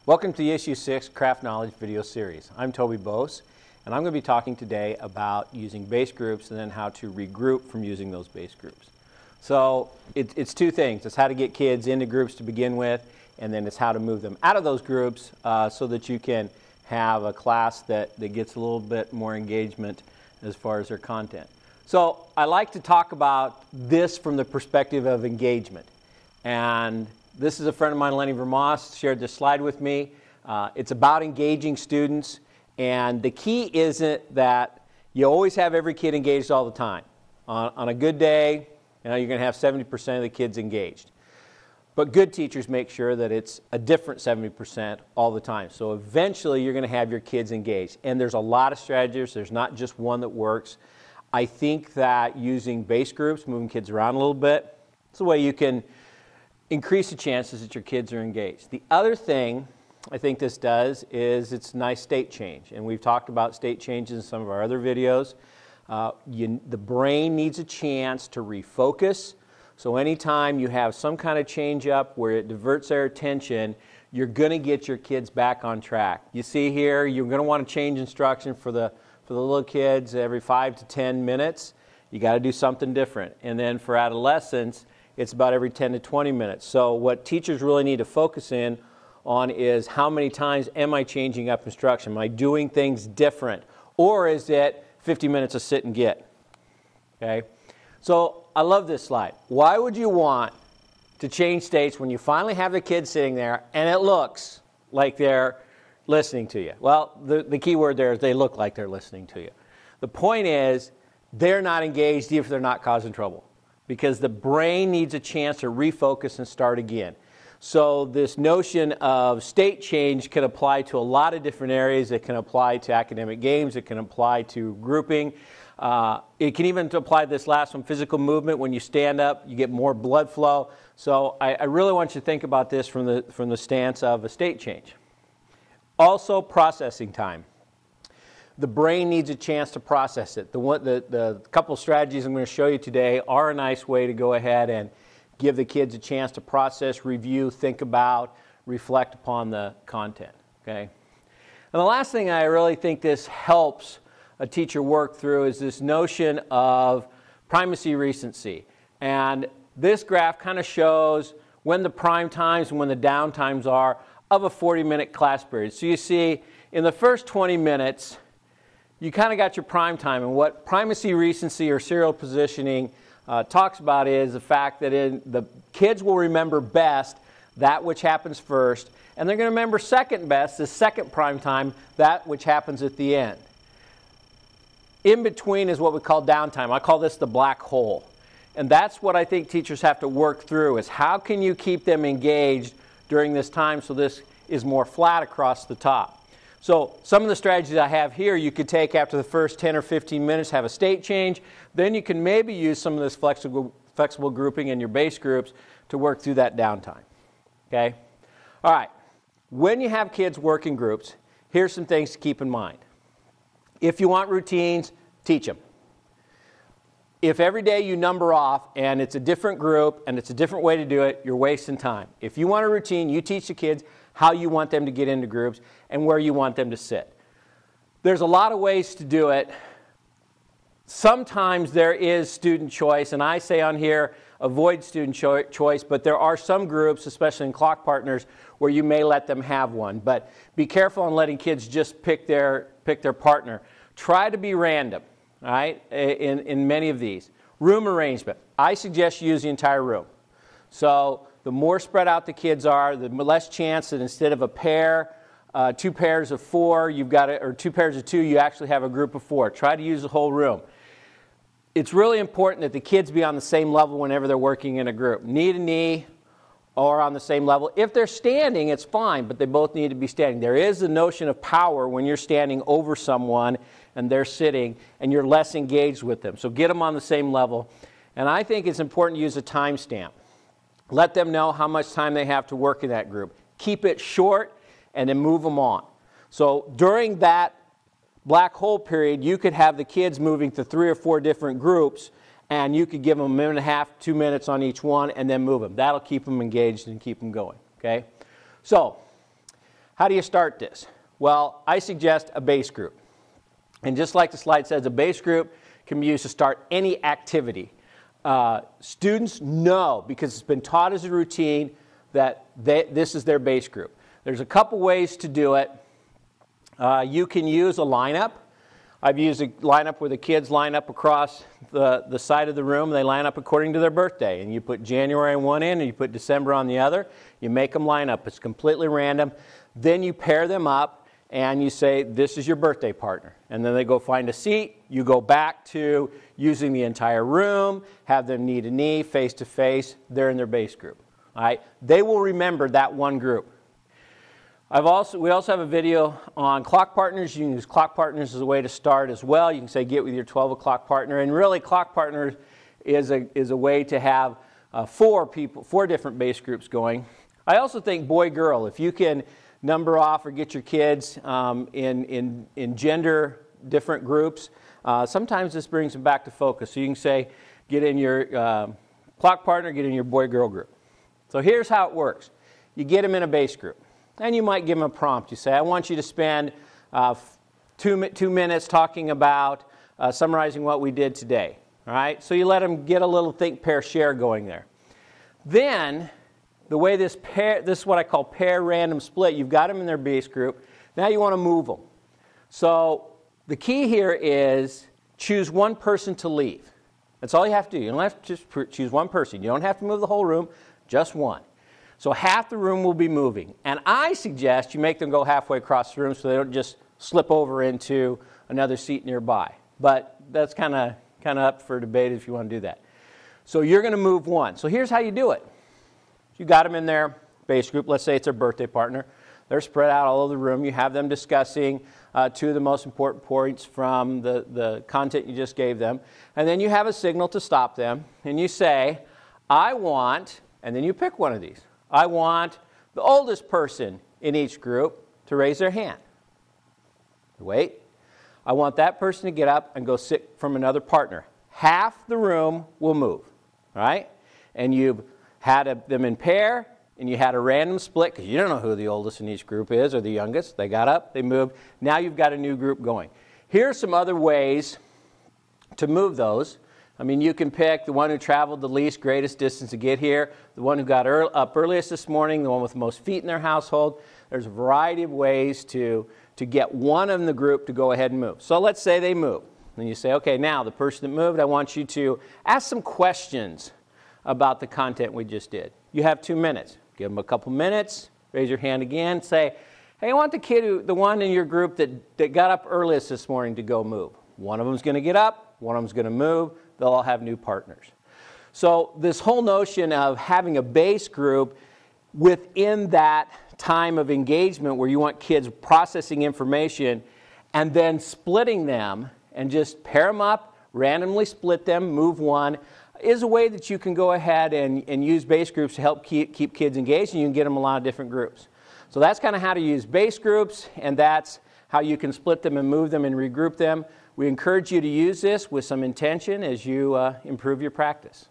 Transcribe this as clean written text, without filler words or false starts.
Welcome to the Issue 6 Craft Knowledge video series. I'm Toby Boss, and I'm going to be talking today about using base groups and then how to regroup from using those base groups. So it's two things. It's how to get kids into groups to begin with, and then it's how to move them out of those groups so that you can have a class that gets a little bit more engagement as far as their content. So I like to talk about this from the perspective of engagement. And this is a friend of mine, Lenny Vermoss, shared this slide with me. It's about engaging students, and the key isn't that you always have every kid engaged all the time. On a good day, you're going to have 70% of the kids engaged. But good teachers make sure that it's a different 70% all the time. So eventually you're going to have your kids engaged. And there's a lot of strategies. There's not just one that works. I think that using base groups, moving kids around a little bit, it's a way you can increase the chances that your kids are engaged. The other thing I think this does is it's a nice state change. And we've talked about state changes in some of our other videos. The brain needs a chance to refocus. So anytime you have some kind of change up where it diverts their attention, you're going to get your kids back on track. You see here, you're going to want to change instruction for the little kids every 5 to 10 minutes. You got to do something different. And then for adolescents, it's about every 10 to 20 minutes. So what teachers really need to focus in on is how many times am I changing up instruction? Am I doing things different? Or is it 50 minutes of sit and get? Okay? So I love this slide. Why would you want to change states when you finally have the kids sitting there and it looks like they're listening to you? Well, the key word there is they look like they're listening to you. The point is they're not engaged even if they're not causing trouble, because the brain needs a chance to refocus and start again. So this notion of state change can apply to a lot of different areas. It can apply to academic games. It can apply to grouping. It can even apply to this last one, physical movement. When you stand up, you get more blood flow. So I really want you to think about this from the stance of a state change. Also, processing time. The brain needs a chance to process it. The couple strategies I'm going to show you today are a nice way to go ahead and give the kids a chance to process, review, think about, reflect upon the content. Okay? And the last thing I really think this helps a teacher work through is this notion of primacy recency. And this graph kind of shows when the prime times and when the down times are of a 40-minute class period. So you see in the first 20 minutes, you kind of got your prime time. And what primacy recency or serial positioning talks about is the fact that the kids will remember best that which happens first, and they're going to remember second best, the second prime time, that which happens at the end. In between is what we call downtime. I call this the black hole. And that's what I think teachers have to work through, is how can you keep them engaged during this time so this is more flat across the top. So some of the strategies I have here you could take after the first 10 or 15 minutes, have a state change. Then you can maybe use some of this flexible grouping in your base groups to work through that downtime. Okay? All right. When you have kids work in groups, here's some things to keep in mind. If you want routines, teach them. If every day you number off and it's a different group and it's a different way to do it, you're wasting time. If you want a routine, you teach the kids how you want them to get into groups and where you want them to sit. There's a lot of ways to do it. Sometimes there is student choice, and I say on here, avoid student choice, but there are some groups, especially in clock partners, where you may let them have one. But be careful on letting kids just pick their partner. Try to be random, all right, in many of these. Room arrangement. I suggest you use the entire room. So the more spread out the kids are, the less chance that instead of a pair, 2 pairs of 4, or 2 pairs of 2, you actually have a group of 4. Try to use the whole room. It's really important that the kids be on the same level whenever they're working in a group. Knee to knee or on the same level. If they're standing, it's fine, but they both need to be standing. There is the notion of power when you're standing over someone and they're sitting and you're less engaged with them. So get them on the same level. And I think it's important to use a timestamp. Let them know how much time they have to work in that group. Keep it short and then move them on. So during that black hole period, you could have the kids moving to 3 or 4 different groups, and you could give them 1.5 minutes, 2 minutes on each one, and then move them. That'll keep them engaged and keep them going. Okay? So How do you start this? Well, I suggest a base group. And just like the slide says, a base group can be used to start any activity. Students know, because it's been taught as a routine, that this is their base group. There's a couple ways to do it. You can use a lineup. I've used a lineup where the kids line up across the side of the room. They line up according to their birthday. And you put January on one end and you put December on the other. You make them line up. It's completely random. Then you pair them up and you say, this is your birthday partner. And then they go find a seat. You go back to using the entire room, have them knee to knee, face to face. They're in their base group. All right? They will remember that one group. We also have a video on clock partners. You can use clock partners as a way to start as well. You can say get with your 12 o'clock partner. And really, clock partners is a way to have four different base groups going. I also think boy-girl, if you can number off or get your kids in gender different groups, sometimes this brings them back to focus. So you can say get in your clock partner, get in your boy-girl group. So here's how it works. You get them in a base group. And you might give them a prompt. You say, I want you to spend 2 minutes talking about summarizing what we did today. All right? So you let them get a little think, pair, share going there. Then, the way this is what I call pair random split. You've got them in their base group. Now you want to move them. So the key here is choose one person to leave. That's all you have to do. You don't have to just choose one person. You don't have to move the whole room, just one. So half the room will be moving. And I suggest you make them go halfway across the room so they don't just slip over into another seat nearby. But that's kind of up for debate if you want to do that. So you're going to move one. So here's how you do it. You got them in their base group. Let's say it's their birthday partner. They're spread out all over the room. You have them discussing two of the most important points from the content you just gave them. And then you have a signal to stop them. And you say, I want, and then you pick one of these. I want the oldest person in each group to raise their hand. Wait. I want that person to get up and go sit from another partner. Half the room will move. All right? And you've had them in pair, and you had a random split, because you don't know who the oldest in each group is or the youngest. They got up, they moved. Now you've got a new group going. Here are some other ways to move those. I mean, you can pick the one who traveled the least, greatest distance to get here, the one who got up earliest this morning, the one with the most feet in their household. There's a variety of ways to get one in the group to go ahead and move. So let's say they move. Then you say, okay, now the person that moved, I want you to ask some questions about the content we just did. You have 2 minutes. Give them a couple minutes. Raise your hand again. Say, hey, I want the one in your group that got up earliest this morning to go move. One of them's going to get up. One of them's going to move. They'll all have new partners. So this whole notion of having a base group within that time of engagement where you want kids processing information and then splitting them and just pair them up, randomly split them, move one, is a way that you can go ahead and use base groups to help keep kids engaged, and you can get them a lot of different groups. So that's kind of how to use base groups, and that's how you can split them and move them and regroup them. We encourage you to use this with some intention as you improve your practice.